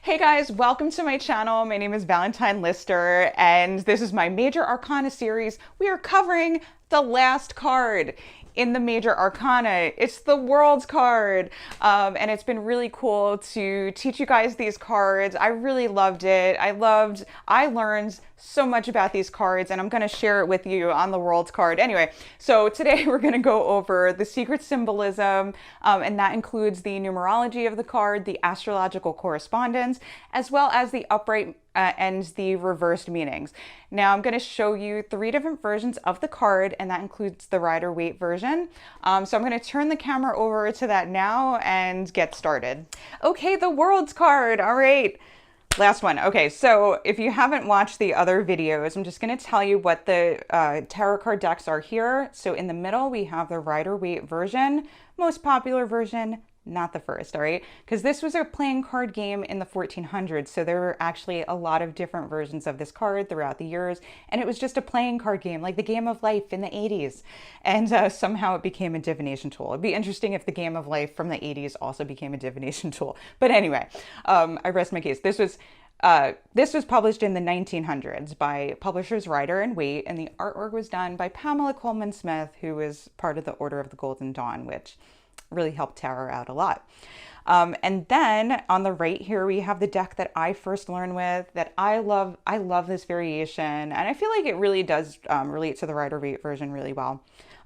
Hey guys, welcome to my channel. My name is Valentine Lister, and this is my Major Arcana series. We are covering the last card in the Major Arcana. It's the World's card, and it's been really cool to teach you guys these cards. I really loved it. I learned so much about these cards, and I'm going to share it with you on the World's card. Anyway, so today we're going to go over the secret symbolism, and that includes the numerology of the card, the astrological correspondence, as well as the upright and the reversed meanings. Now I'm going to show you 3 different versions of the card, and that includes the Rider-Waite version. So I'm going to turn the camera over to that now and get started. Okay, the World's card. All right. Last one. Okay, so if you haven't watched the other videos, I'm just going to tell you what the tarot card decks are here. So in the middle, we have the Rider-Waite version, most popular version, not the first, all right? Because this was a playing card game in the 1400s, so there were actually a lot of different versions of this card throughout the years, and it was just a playing card game, like the Game of Life in the 80s, and somehow it became a divination tool. It'd be interesting if the Game of Life from the 80s also became a divination tool. But anyway, I rest my case. This was published in the 1900s by publishers Rider and Waite, and the artwork was done by Pamela Coleman Smith, who was part of the Order of the Golden Dawn, which really helped tarot out a lot. And then on the right here, we have the deck that I first learned with that I love. I love this variation, and I feel like it really does relate to the Rider-Waite version really well.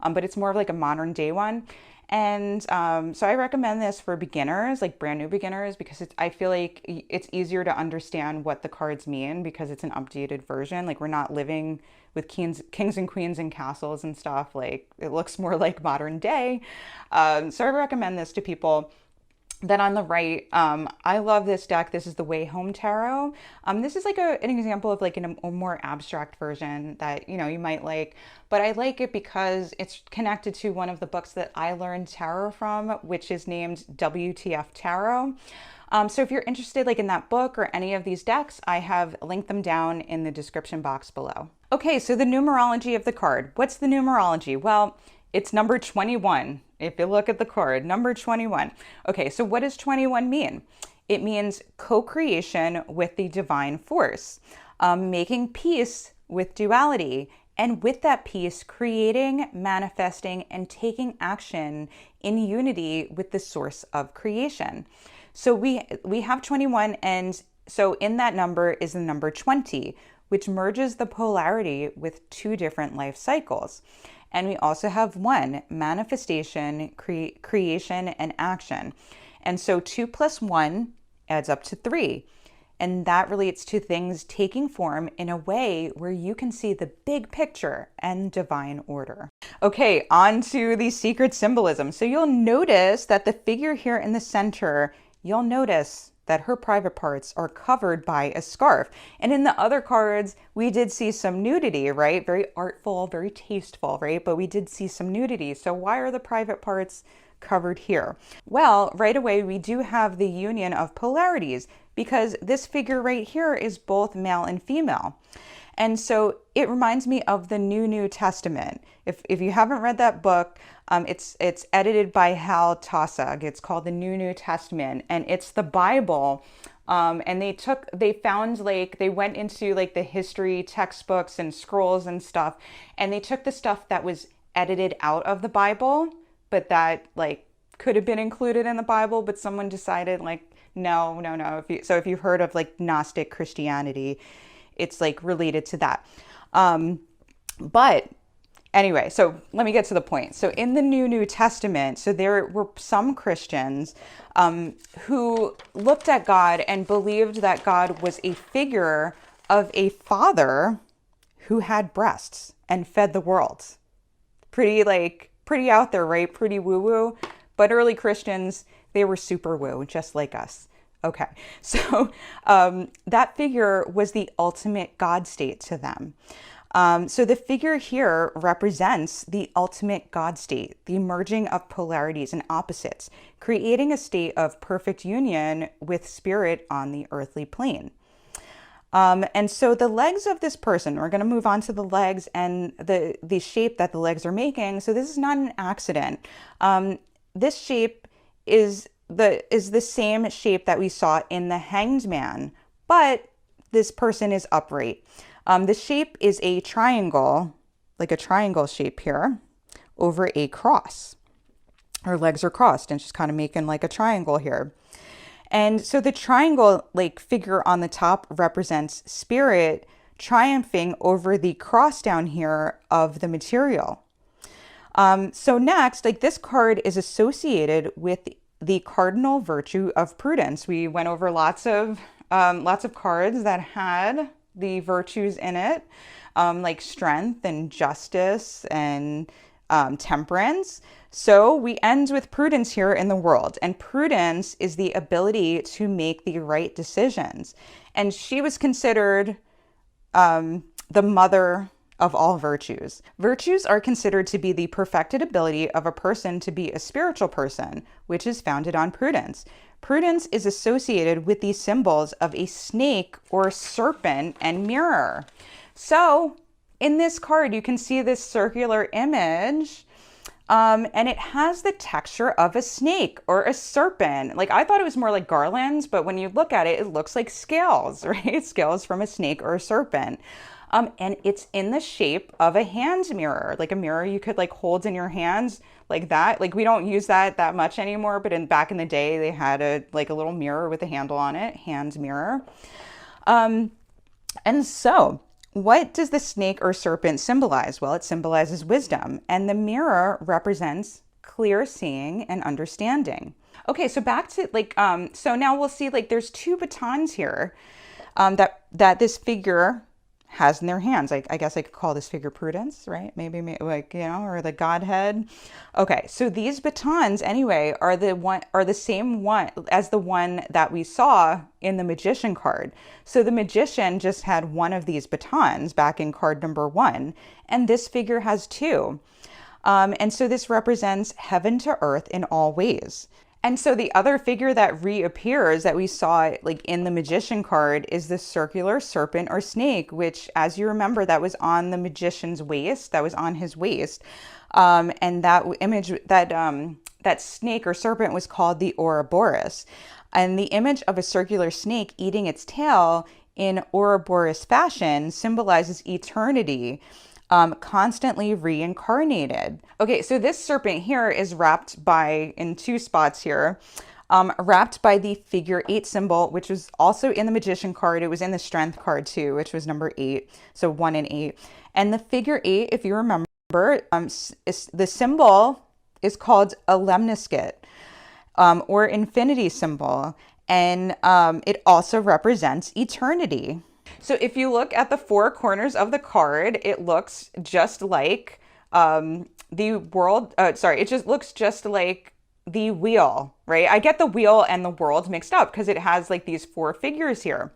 But it's more of like a modern day one. And so I recommend this for beginners, like brand new beginners, because I feel like it's easier to understand what the cards mean because it's an updated version. Like we're not living with kings and queens and castles and stuff. Like it looks more like modern day. So I recommend this to people. Then on the right, I love this deck. This is the Way Home Tarot. This is like an example of like a more abstract version that, you know, you might like, but I like it because it's connected to one of the books that I learned tarot from, which is named WTF Tarot. So if you're interested like in that book or any of these decks, I have linked them down in the description box below. Okay, so the numerology of the card. What's the numerology? Well, it's number 21. If you look at the card, number 21. Okay, so what does 21 mean? It means co-creation with the divine force, making peace with duality, and with that peace, creating, manifesting, and taking action in unity with the source of creation. So we have 21, and so in that number is the number 20, which merges the polarity with 2 different life cycles. And we also have 1, manifestation, creation, and action. And so 2 plus 1 adds up to 3. And that relates to things taking form in a way where you can see the big picture and divine order. Okay, on to the secret symbolism. So you'll notice that the figure here in the center, you'll notice that her private parts are covered by a scarf. And in the other cards, we did see some nudity, right? Very artful, very tasteful, right? But we did see some nudity. So why are the private parts covered here? Well, right away, we do have the union of polarities because this figure right here is both male and female. And so it reminds me of the New Testament. If you haven't read that book, it's edited by Hal Tossag. It's called the New Testament, and it's the Bible. And they went into like the history textbooks and scrolls and stuff, and they took the stuff that was edited out of the Bible, but that like could have been included in the Bible, but someone decided like, no. If you've heard of like Gnostic Christianity, it's like related to that. But anyway, so let me get to the point. So in the New Testament, so there were some Christians who looked at God and believed that God was a figure of a father who had breasts and fed the world. Pretty out there, right? Pretty woo-woo. But early Christians, they were super woo, just like us. Okay, so that figure was the ultimate God state to them. So the figure here represents the ultimate God state, the merging of polarities and opposites, creating a state of perfect union with spirit on the earthly plane. And so the legs of this person, we're going to move on to the legs and the shape that the legs are making. So this is not an accident. This shape is the same shape that we saw in the Hanged Man, but this person is upright. The shape is a triangle, like a triangle shape here, over a cross. Her legs are crossed and she's kind of making like a triangle here. And so the triangle like figure on the top represents spirit triumphing over the cross down here of the material. So next, like this card is associated with the cardinal virtue of prudence. We went over lots of cards that had the virtues in it, like strength and justice and temperance. So we end with prudence here in the world, and prudence is the ability to make the right decisions. And she was considered the mother of all virtues. Virtues are considered to be the perfected ability of a person to be a spiritual person, which is founded on prudence. Prudence is associated with the symbols of a snake or serpent and mirror. So in this card, you can see this circular image, and it has the texture of a snake or a serpent. Like I thought it was more like garlands, but when you look at it, it looks like scales, right? Scales from a snake or a serpent. And it's in the shape of a hand mirror, like a mirror you could like hold in your hands like that. Like we don't use that much anymore, but back in the day, they had a little mirror with a handle on it, hand mirror. And so what does the snake or serpent symbolize? Well, it symbolizes wisdom, and the mirror represents clear seeing and understanding. Okay, so back to so now we'll see there's two batons here that this figure has in their hands. I guess I could call this figure prudence, right? Maybe or the Godhead. Okay, so these batons anyway are the same one as the one that we saw in the Magician card. So the Magician just had one of these batons back in card number 1, and this figure has two. And so this represents heaven to earth in all ways. And so the other figure that reappears that we saw in the Magician card is the circular serpent or snake, which, as you remember, that was on the Magician's waist, that was on his waist. And that image, that snake or serpent was called the Ouroboros. And the image of a circular snake eating its tail in Ouroboros fashion symbolizes eternity, constantly reincarnated. Okay, so this serpent here is wrapped in two spots here, wrapped by the figure 8 symbol, which was also in the Magician card. It was in the Strength card too, which was number 8, so 1 and 8. And the figure 8, if you remember, the symbol is called a lemniscate, or infinity symbol, and it also represents eternity. So if you look at the 4 corners of the card, it looks just like it just looks just like the wheel, right? I get the wheel and the world mixed up because it has these 4 figures here.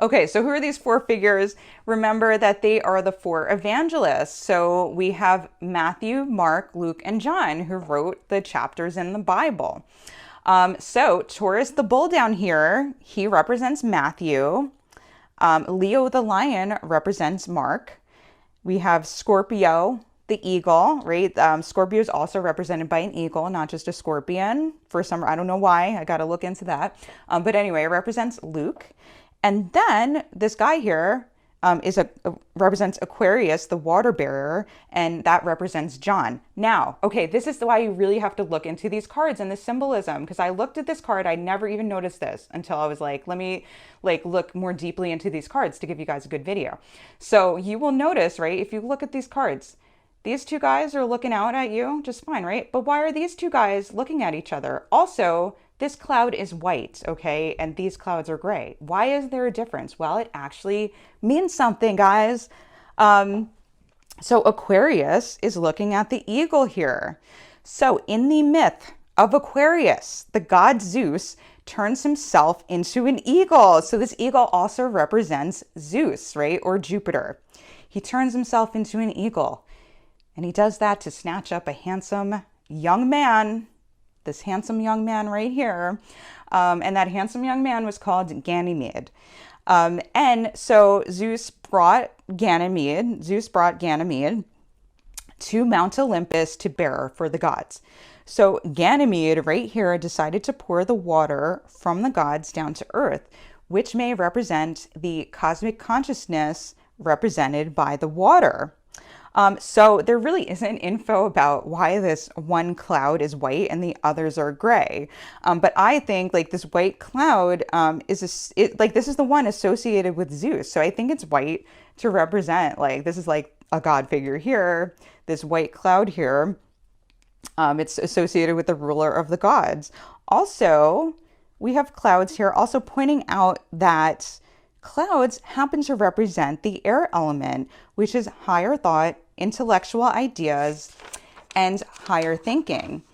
Okay, so who are these 4 figures? Remember that they are the 4 evangelists. So we have Matthew, Mark, Luke, and John, who wrote the chapters in the Bible. So Taurus the bull down here, he represents Matthew. Leo the lion represents Mark. We have Scorpio the eagle, right? Scorpio is also represented by an eagle, not just a scorpion. I don't know why. I got to look into that. But anyway, it represents Luke. And then this guy here represents Aquarius, the water bearer, and that represents John. Now, okay, this is why you really have to look into these cards and the symbolism, because I looked at this card, I never even noticed this until I was let me look more deeply into these cards to give you guys a good video. So you will notice, right, if you look at these cards, these 2 guys are looking out at you just fine, right? But why are these 2 guys looking at each other? Also, this cloud is white, okay? And these clouds are gray. Why is there a difference? Well, it actually means something, guys. So Aquarius is looking at the eagle here. So in the myth of Aquarius, the god Zeus turns himself into an eagle. So this eagle also represents Zeus, right? Or Jupiter. He turns himself into an eagle. And he does that to snatch up a handsome young man, this handsome young man right here. And that handsome young man was called Ganymede. And so Zeus brought Ganymede to Mount Olympus to bear for the gods. So Ganymede right here decided to pour the water from the gods down to earth, which may represent the cosmic consciousness represented by the water. So there really isn't info about why this one cloud is white and the others are gray. But I think like this white cloud this is the one associated with Zeus. So I think it's white to represent like this is like a god figure here, this white cloud here. It's associated with the ruler of the gods. Also, we have clouds here also pointing out that clouds happen to represent the air element, which is higher thought, intellectual ideas, and higher thinking.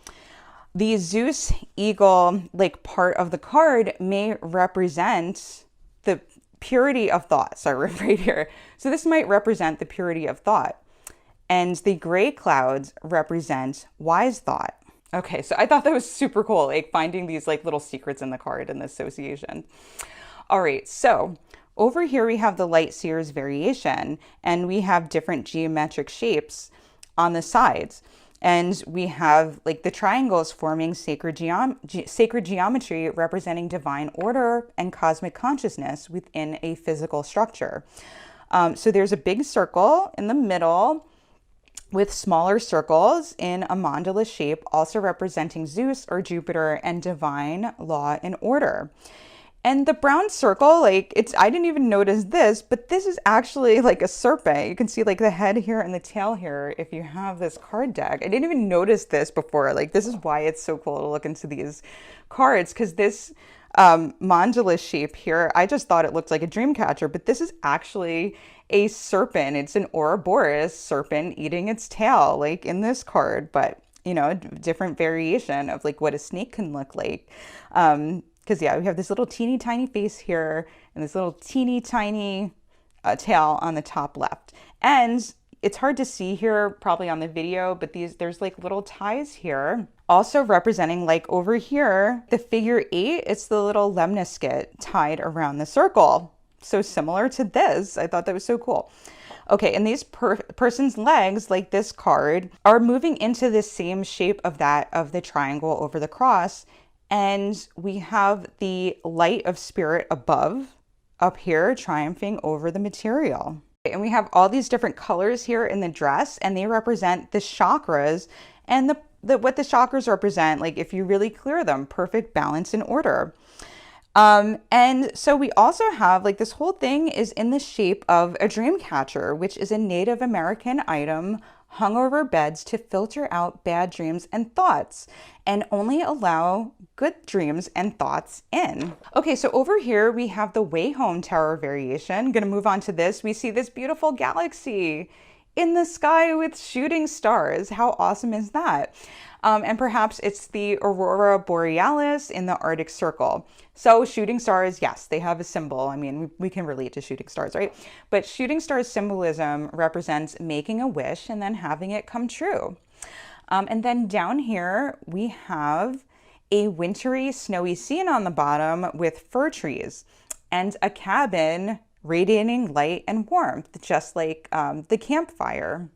The Zeus eagle, like part of the card, may represent the purity of thought. So right here. So this might represent the purity of thought. And the gray clouds represent wise thought. Okay, so I thought that was super cool, like finding these like little secrets in the card and the association. All right, so over here we have the light seers variation, and we have different geometric shapes on the sides. And we have like the triangles forming sacred geometry representing divine order and cosmic consciousness within a physical structure. So there's a big circle in the middle with smaller circles in a mandala shape, also representing Zeus or Jupiter and divine law and order. And the brown circle, like I didn't even notice this, but this is actually like a serpent. You can see like the head here and the tail here if you have this card deck. I didn't even notice this before. Like this is why it's so cool to look into these cards, because this mandala shape here, I just thought it looked like a dream catcher, but this is actually a serpent. It's an Ouroboros serpent eating its tail, like in this card, but you know, a different variation of like what a snake can look like. Because yeah, we have this little teeny tiny face here and this little teeny tiny tail on the top left. And it's hard to see here probably on the video, but there's like little ties here. Also representing like over here, the figure 8, it's the little lemniscate tied around the circle. So similar to this. I thought that was so cool. Okay, and these person's legs, like this card, are moving into the same shape of that of the triangle over the cross. And we have the light of spirit above, up here, triumphing over the material. And we have all these different colors here in the dress, and they represent the chakras and what the chakras represent, like if you really clear them, perfect balance and order. And so we also have like this whole thing is in the shape of a dream catcher, which is a Native American item hung over beds to filter out bad dreams and thoughts and only allow good dreams and thoughts in. Okay, so over here we have the way home tower variation. Gonna move on to this. We see this beautiful galaxy in the sky with shooting stars. How awesome is that? And perhaps it's the aurora borealis in the Arctic Circle. So shooting stars, yes, they have a symbol. I mean, we can relate to shooting stars, right? But shooting stars symbolism represents making a wish and then having it come true. And then down here, we have a wintry, snowy scene on the bottom with fir trees and a cabin radiating light and warmth, just like the campfire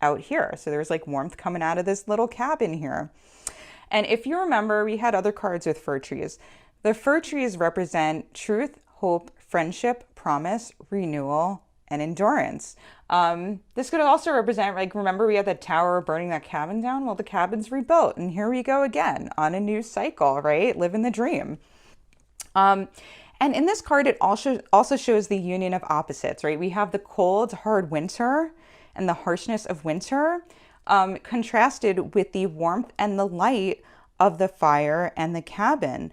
out here. So there's like warmth coming out of this little cabin here. And if you remember, we had other cards with fir trees. The fir trees represent truth, hope, friendship, promise, renewal, and endurance. This could also represent, like, remember we had that tower burning that cabin down? Well, the cabin's rebuilt, and here we go again on a new cycle, right? Living the dream. And in this card, it also shows the union of opposites, right? We have the cold, hard winter and the harshness of winter contrasted with the warmth and the light of the fire and the cabin,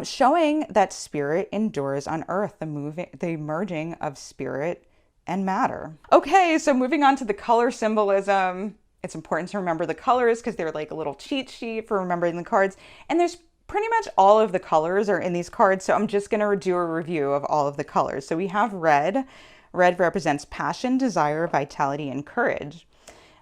showing that spirit endures on earth, the merging of spirit and matter. Okay, so moving on to the color symbolism. It's important to remember the colors because they're like a little cheat sheet for remembering the cards. And there's pretty much all of the colors are in these cards, so I'm just going to do a review of all of the colors. So we have red. Red represents passion, desire, vitality, and courage.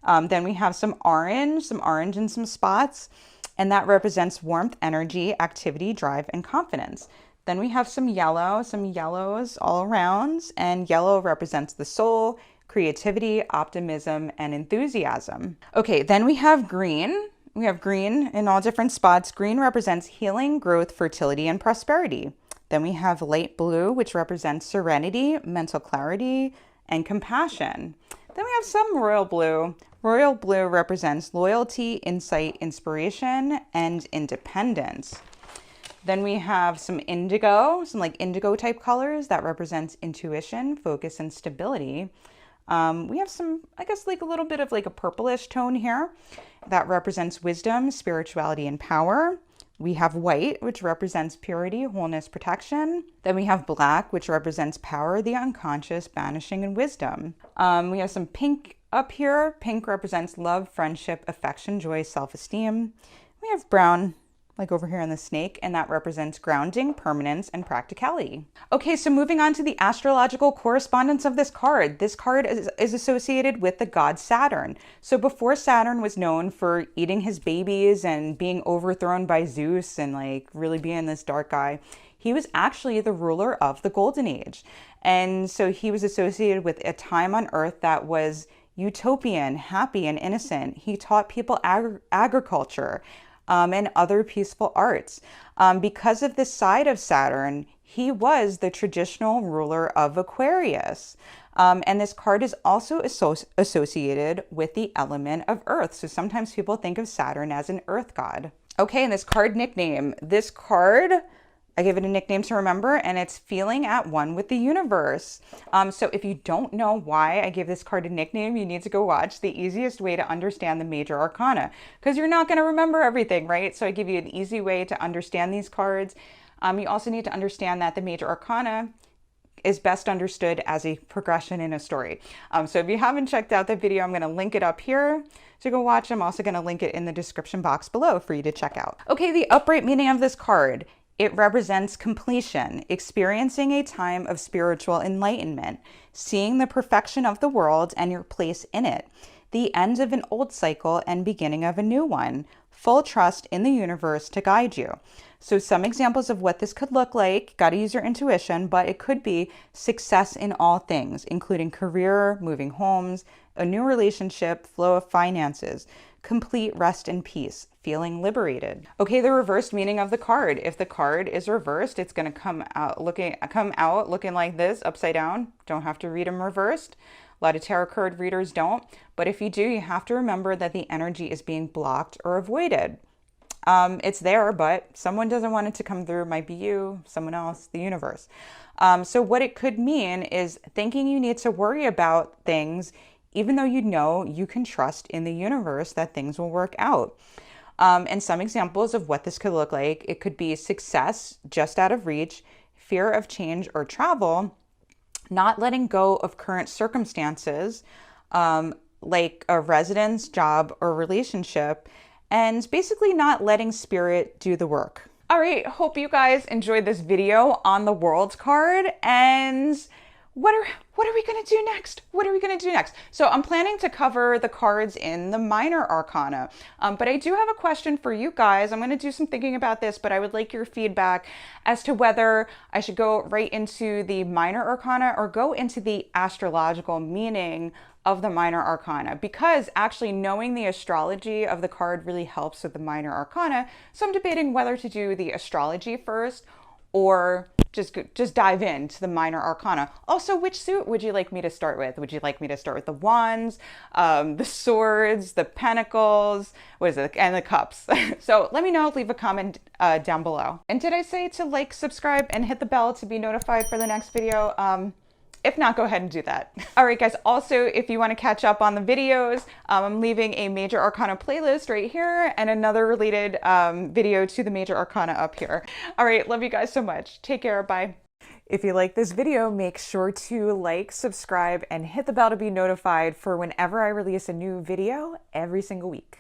Then we have some orange and some spots, and that represents warmth, energy, activity, drive, and confidence. Then we have some yellows all around, and yellow represents the soul, creativity, optimism, and enthusiasm. Okay, then we have green, We have green in all different spots. Green represents healing, growth, fertility, and prosperity. Then we have light blue, which represents serenity, mental clarity, and compassion. Then we have some royal blue. Royal blue represents loyalty, insight, inspiration, and independence. Then we have some indigo, some like indigo type colors that represents intuition, focus, and stability. We have some, I guess, like a little bit of like a purplish tone here that represents wisdom, spirituality, and power. We have white, which represents purity, wholeness, protection. Then we have black, which represents power, the unconscious, banishing, and wisdom. We have some pink up here. Pink represents love, friendship, affection, joy, self-esteem. We have brown, like over here in the snake, and that represents grounding, permanence, and practicality. Okay, so moving on to the astrological correspondence of this card. This card is associated with the god Saturn. So before Saturn was known for eating his babies and being overthrown by Zeus and like really being this dark guy, he was actually the ruler of the Golden Age. And so he was associated with a time on Earth that was utopian, happy, and innocent. He taught people agriculture, and other peaceful arts. Because of this side of Saturn, he was the traditional ruler of Aquarius. And this card is also associated with the element of Earth. So sometimes people think of Saturn as an Earth god. Okay, and this card nickname. This card, I give it a nickname to remember, and it's feeling at one with the universe. So if you don't know why I give this card a nickname, you need to go watch the easiest way to understand the major arcana, because you're not going to remember everything, right? So I give you an easy way to understand these cards. You also need to understand that the major arcana is best understood as a progression in a story. So if you haven't checked out that video, I'm going to link it up here to go watch. I'm also going to link it in the description box below for you to check out. Okay, the upright meaning of this card. It represents completion, experiencing a time of spiritual enlightenment, seeing the perfection of the world and your place in it, the end of an old cycle and beginning of a new one, full trust in the universe to guide you. So some examples of what this could look like, got to use your intuition, but it could be success in all things, including career, moving homes, a new relationship, flow of finances, complete rest and peace, feeling liberated. Okay, the reversed meaning of the card. If the card is reversed, it's going to come out looking like this, upside down. Don't have to read them reversed. A lot of tarot card readers don't. But if you do, you have to remember that the energy is being blocked or avoided. It's there, but someone doesn't want it to come through. It might be you, someone else, the universe. So what it could mean is thinking you need to worry about things even though you know you can trust in the universe that things will work out. And some examples of what this could look like, it could be success just out of reach, fear of change or travel, not letting go of current circumstances, like a residence, job, or relationship, and basically not letting spirit do the work. All right, hope you guys enjoyed this video on the World card, and what are we going to do next? What are we going to do next? So I'm planning to cover the cards in the minor arcana, but I do have a question for you guys. I'm going to do some thinking about this, but I would like your feedback as to whether I should go right into the minor arcana or go into the astrological meaning of the minor arcana, because actually knowing the astrology of the card really helps with the minor arcana. So I'm debating whether to do the astrology first or just dive into the minor arcana. Also, which suit would you like me to start with? Would you like me to start with the wands, the swords, the pentacles, and the cups? So let me know, leave a comment down below. And did I say to like, subscribe, and hit the bell to be notified for the next video? If not, go ahead and do that. All right, guys. Also, if you want to catch up on the videos, I'm leaving a major arcana playlist right here and another related video to the major arcana up here. All right. Love you guys so much. Take care. Bye. If you like this video, make sure to like, subscribe, and hit the bell to be notified for whenever I release a new video every single week.